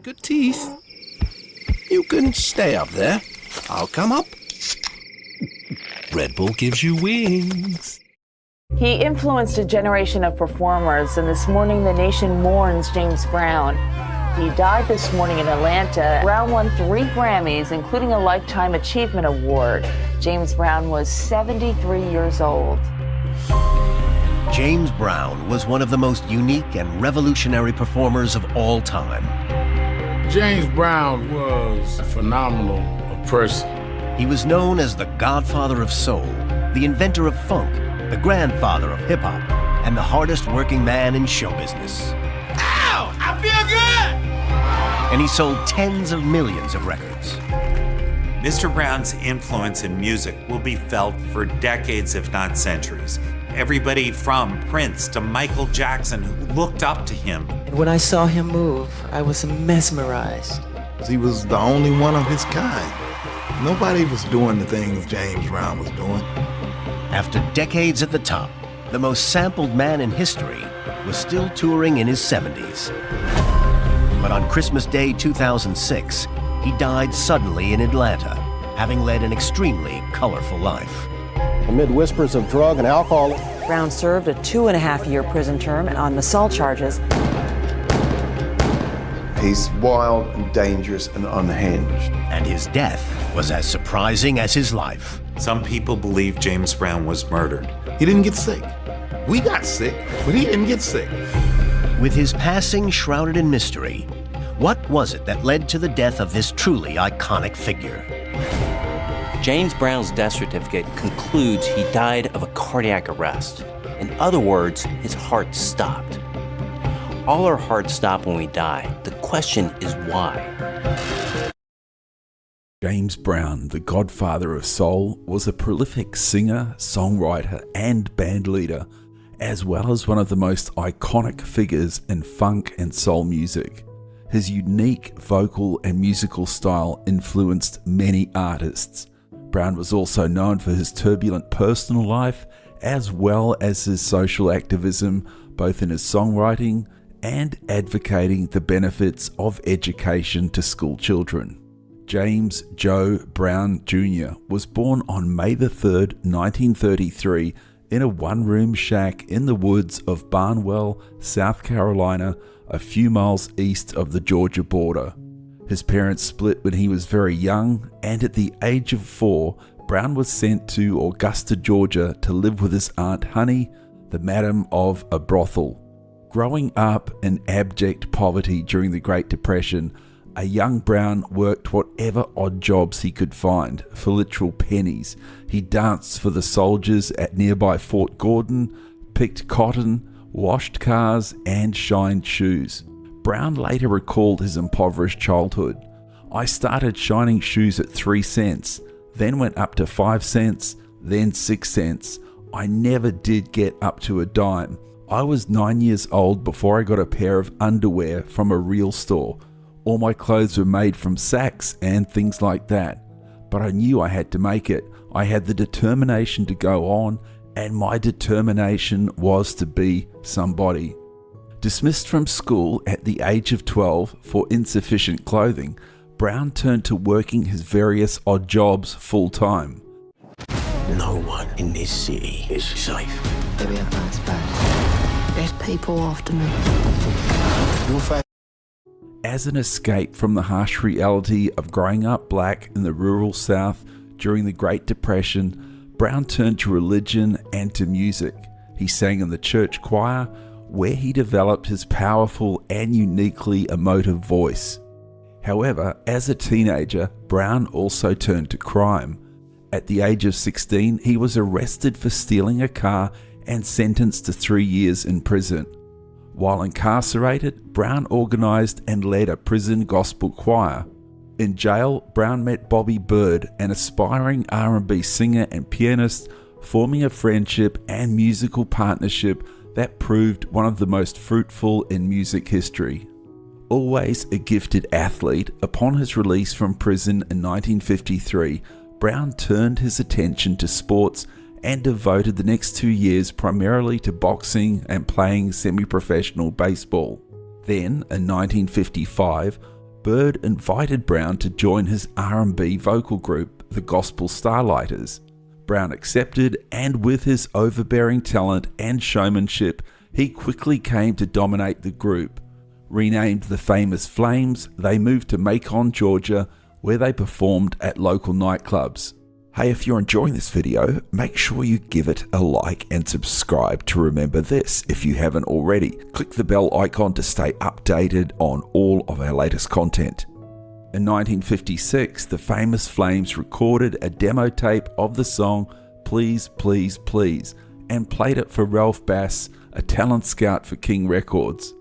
Good teeth. You can stay up there. I'll come up. Red Bull gives you wings. He influenced a generation of performers, and this morning the nation mourns James Brown. He died this morning in Atlanta. Brown won 3 Grammys, including a Lifetime Achievement Award. James Brown was 73 years old. James Brown was one of the most unique and revolutionary performers of all time. James Brown was a phenomenal person. He was known as the godfather of soul, the inventor of funk, the grandfather of hip-hop, and the hardest working man in show business. Ow! I feel good! And he sold tens of millions of records. Mr. Brown's influence in music will be felt for decades, if not centuries. Everybody from Prince to Michael Jackson who looked up to him. And when I saw him move, I was mesmerized. He was the only one of his kind. Nobody was doing the things James Brown was doing. After decades at the top, the most sampled man in history was still touring in his 70s. But on Christmas Day 2006, he died suddenly in Atlanta, having led an extremely colorful life. Amid whispers of drug and alcohol, Brown served a 2.5-year prison term on assault charges. He's wild and dangerous and unhinged. And his death was as surprising as his life. Some people believe James Brown was murdered. He didn't get sick. We got sick, but he didn't get sick. With his passing shrouded in mystery, what was it that led to the death of this truly iconic figure? James Brown's death certificate concludes he died of a cardiac arrest. In other words, his heart stopped. All our hearts stop when we die. The question is why? James Brown, the godfather of soul, was a prolific singer, songwriter, and bandleader, as well as one of the most iconic figures in funk and soul music. His unique vocal and musical style influenced many artists. Brown was also known for his turbulent personal life, as well as his social activism, both in his songwriting and advocating the benefits of education to school children. James Joe Brown Jr. was born on May 3rd, 1933, in a one-room shack in the woods of Barnwell, South Carolina, a few miles east of the Georgia border. His parents split when he was very young, and at the age of 4, Brown was sent to Augusta, Georgia to live with his Aunt Honey, the madam of a brothel. Growing up in abject poverty during the Great Depression, a young Brown worked whatever odd jobs he could find for literal pennies. He danced for the soldiers at nearby Fort Gordon, picked cotton, washed cars, and shined shoes. Brown later recalled his impoverished childhood. I started shining shoes at 3 cents, then went up to 5 cents, then 6 cents. I never did get up to a dime. I was 9 years old before I got a pair of underwear from a real store. All my clothes were made from sacks and things like that. But I knew I had to make it. I had the determination to go on, and my determination was to be somebody. Dismissed from school at the age of 12 for insufficient clothing, Brown turned to working his various odd jobs full-time. No one in this city is safe. Maybe a bounce back. There's people after me. As an escape from the harsh reality of growing up black in the rural South during the Great Depression, Brown turned to religion and to music. He sang in the church choir, where he developed his powerful and uniquely emotive voice. However, as a teenager, Brown also turned to crime. At the age of 16, he was arrested for stealing a car and sentenced to 3 years in prison. While incarcerated, Brown organized and led a prison gospel choir. In jail, Brown met Bobby Byrd, an aspiring R&B singer and pianist, forming a friendship and musical partnership that proved one of the most fruitful in music history. Always a gifted athlete, upon his release from prison in 1953, Brown turned his attention to sports and devoted the next 2 years primarily to boxing and playing semi-professional baseball. Then, in 1955, Bird invited Brown to join his R&B vocal group, the Gospel Starlighters. Brown accepted, and with his overbearing talent and showmanship, he quickly came to dominate the group. Renamed the Famous Flames, they moved to Macon, Georgia, where they performed at local nightclubs. Hey, if you're enjoying this video, make sure you give it a like and subscribe to remember this if you haven't already. Click the bell icon to stay updated on all of our latest content. In 1956, the Famous Flames recorded a demo tape of the song Please, Please, Please and played it for Ralph Bass, a talent scout for King Records.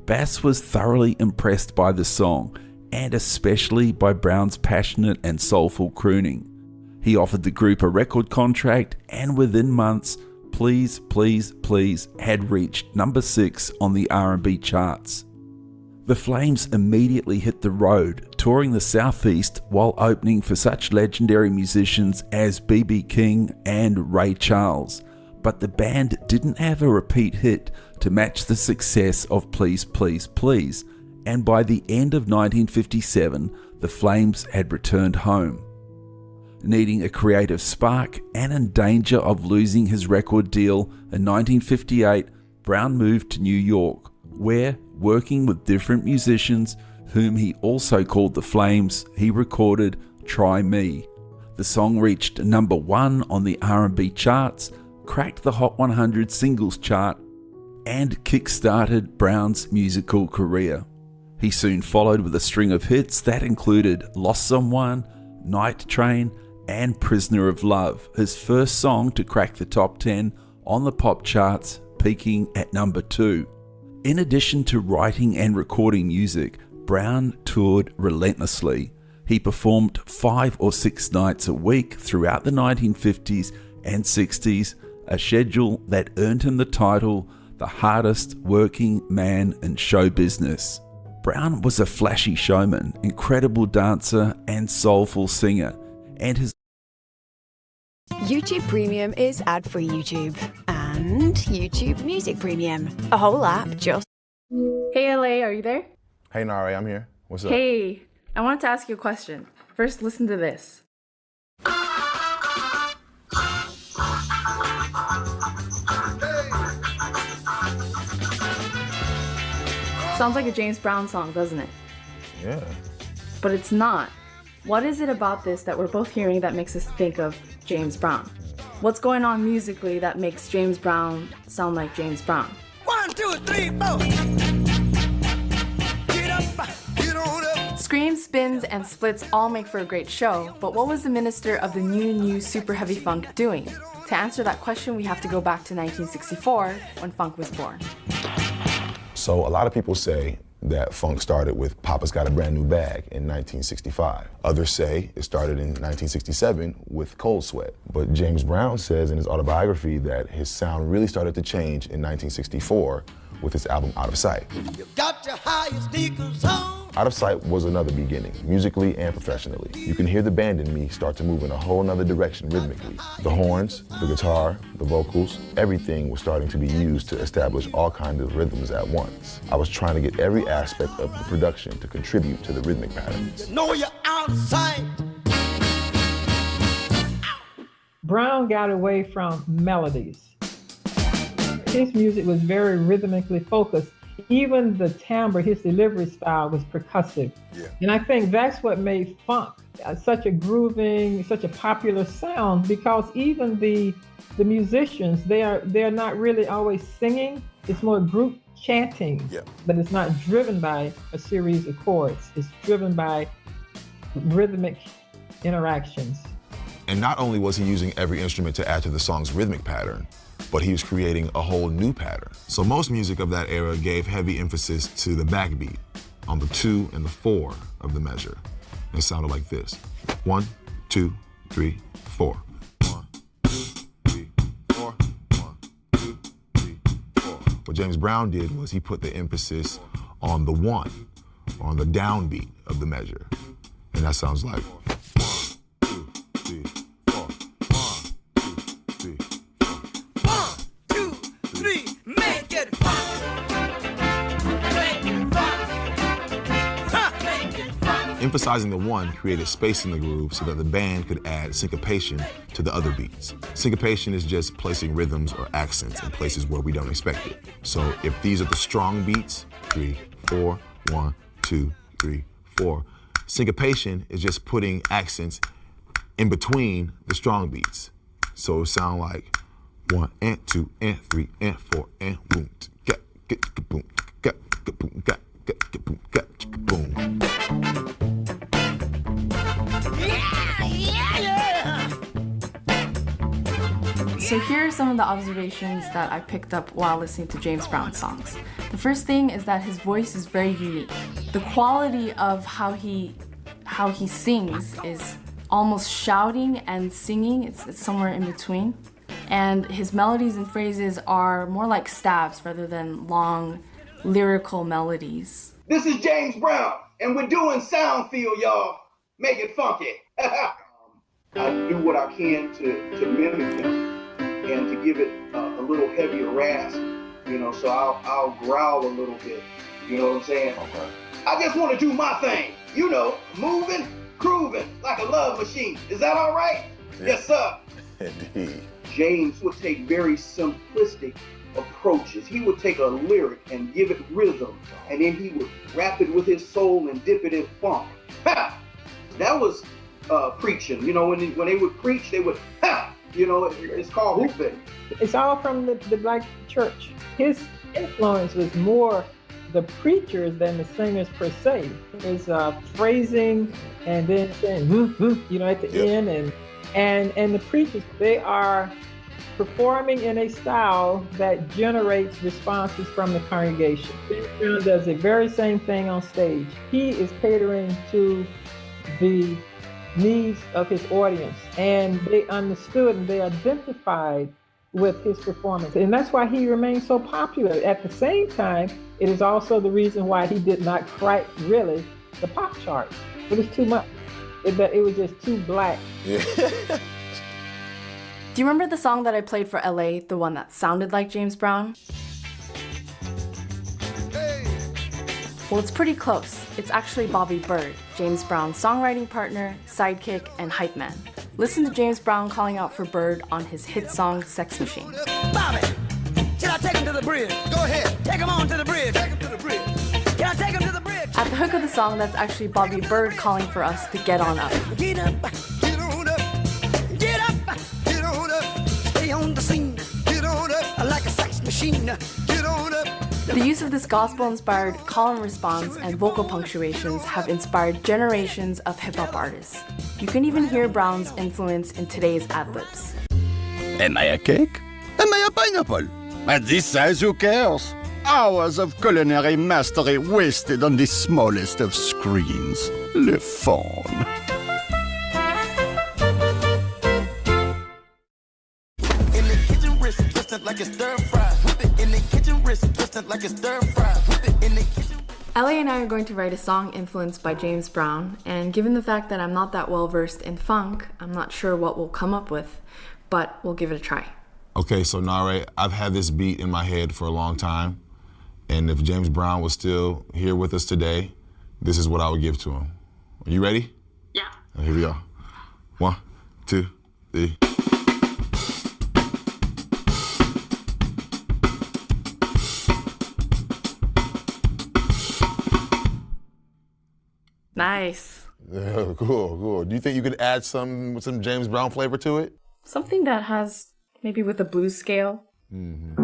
Bass was thoroughly impressed by the song, and especially by Brown's passionate and soulful crooning. He offered the group a record contract, and within months, Please, Please, Please had reached number 6 on the R&B charts. The Flames immediately hit the road, touring the Southeast while opening for such legendary musicians as B.B. King and Ray Charles. But the band didn't have a repeat hit to match the success of Please, Please, Please, and by the end of 1957, the Flames had returned home. Needing a creative spark and in danger of losing his record deal in 1958, Brown moved to New York, where, working with different musicians, whom he also called the Flames, he recorded Try Me. The song reached number 1 on the R&B charts, cracked the Hot 100 singles chart, and kick-started Brown's musical career. He soon followed with a string of hits that included Lost Someone, Night Train, and Prisoner of Love, his first song to crack the top 10 on the pop charts, peaking at number 2. In addition to writing and recording music, Brown toured relentlessly. He performed 5 or 6 nights a week throughout the 1950s and 60s, a schedule that earned him the title the hardest working man in show business. Brown was a flashy showman, incredible dancer, and soulful singer, and his YouTube Premium is ad-free YouTube. And YouTube Music Premium. A whole app just... Hey LA, are you there? Hey Nare, I'm here. What's up? Hey, I wanted to ask you a question. First, listen to this. Sounds like a James Brown song, doesn't it? Yeah. But it's not. What is it about this that we're both hearing that makes us think of James Brown? What's going on musically that makes James Brown sound like James Brown? 1, 2, 3, 4. Get up, get on up. Screams, spins, and splits all make for a great show, but what was the minister of the new super heavy funk doing? To answer that question, we have to go back to 1964 when funk was born. So a lot of people say that funk started with Papa's Got a Brand New Bag in 1965. Others say it started in 1967 with Cold Sweat. But James Brown says in his autobiography that his sound really started to change in 1964 with his album Out of Sight. You got your highest sneakers on. Out of Sight was another beginning, musically and professionally. You can hear the band in me start to move in a whole nother direction rhythmically. The horns, the guitar, the vocals, everything was starting to be used to establish all kinds of rhythms at once. I was trying to get every aspect of the production to contribute to the rhythmic patterns. You know you're out of sight. Brown got away from melodies. His music was very rhythmically focused. Even the timbre, his delivery style was percussive. Yeah. And I think that's what made funk such a grooving, such a popular sound, because even the musicians, they're not really always singing. It's more group chanting, yeah. But it's not driven by a series of chords. It's driven by rhythmic interactions. And not only was he using every instrument to add to the song's rhythmic pattern, but he was creating a whole new pattern. So most music of that era gave heavy emphasis to the backbeat on the 2 and the 4 of the measure. And it sounded like this. 1, 2, 3, 4. 1, 2, 3, 4. 1, 2, 3, 4. What James Brown did was he put the emphasis on the 1, on the downbeat of the measure. And that sounds like 1, 2, 3, 4. 1, 2, 3, 4. 1, 2, 3, make it fun. Make it fun. Ha! Make it Emphasizing the one created space in the groove so that the band could add syncopation to the other beats. Syncopation is just placing rhythms or accents in places where we don't expect it. So if these are the strong beats, 3, 4, 1, 2, 3, 4. Syncopation is just putting accents in between the strong beats. So it sound like 1 and 2 and 3 and 4 and boom, get boom, get boom, get boom, get boom. So here are some of the observations that I picked up while listening to James Brown songs. The first thing is that his voice is very unique. The quality of how he sings is almost shouting and singing. It's somewhere in between. And his melodies and phrases are more like stabs rather than long lyrical melodies. This is James Brown, and we're doing Sound Feel, y'all. Make it funky. I do what I can to mimic him and to give it a little heavier rasp, so I'll growl a little bit, you know what I'm saying? Okay. I just want to do my thing, moving, grooving like a love machine. Is that all right? Yeah. Yes, sir. Indeed. James would take very simplistic approaches. He would take a lyric and give it rhythm, and then he would wrap it with his soul and dip it in funk. Ha! That was preaching. When they would preach, they would, ha! It's called hooping. It's all from the black church. His influence was more the preachers than the singers per se. His phrasing and then saying, at the end, and the preachers, they are performing in a style that generates responses from the congregation. James Brown does the very same thing on stage. He is catering to the needs of his audience, and they understood and they identified with his performance, and that's why he remained so popular. At the same time, it is also the reason why he did not crack really the pop charts. It was too much. It was just too black. Do you remember the song that I played for LA, the one that sounded like James Brown? Well, it's pretty close. It's actually Bobby Byrd, James Brown's songwriting partner, sidekick, and hype man. Listen to James Brown calling out for Byrd on his hit song, Sex Machine. Bobby, should I take him to the bridge? Go ahead, take him on to the bridge. Take him to the bridge. Can I take him to the bridge? At the hook of the song, that's actually Bobby Byrd calling for us to get on up. Get up, get on up, get up, get on up. Stay on the scene, get on up like a sex machine. Get on up. The use of this gospel-inspired call and response and vocal punctuations have inspired generations of hip-hop artists. You can even hear Brown's influence in today's ad-libs. Am I a cake? Am I a pineapple? At this size, who cares? Hours of culinary mastery wasted on the smallest of screens. Le fun. In the kitchen, wrist twisted like it's stir fry. Whip it in the kitchen, wrist twisted like it's stir fry. Whip it in the kitchen. LA and I are going to write a song influenced by James Brown, and given the fact that I'm not that well versed in funk, I'm not sure what we'll come up with, but we'll give it a try. Okay, so Nare, I've had this beat in my head for a long time, and if James Brown was still here with us today, this is what I would give to him. Are you ready? Yeah. Here we go. 1, 2, 3. Nice. Yeah, cool. Do you think you could add some James Brown flavor to it? Something that has, maybe with a blues scale. Mm-hmm.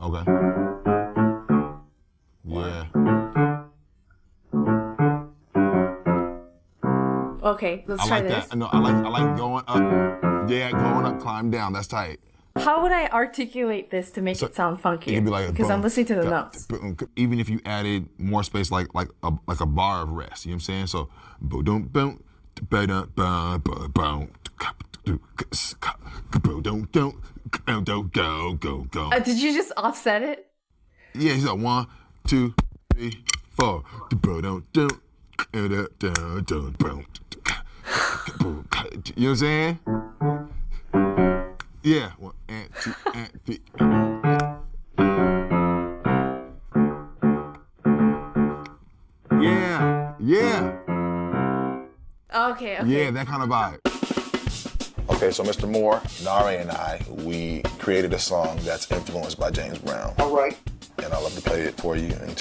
Okay. Yeah. Okay, let's try this. That. No, I like going up. Yeah, going up, climb down. That's tight. How would I articulate this to make it sound funky? It'd be like because I'm listening to the notes. Even if you added more space, like a bar of rest, you know what I'm saying? So, boom, boom, go. Did you just offset it? Yeah, he's like 1, 2, 3, 4. You know what I'm saying? Yeah. 1 and 2 and 3. Yeah. Okay. Yeah, that kind of vibe. Okay, so Mr. Moore, Nare and I, we created a song that's influenced by James Brown. All right. And I'd love to play it for you in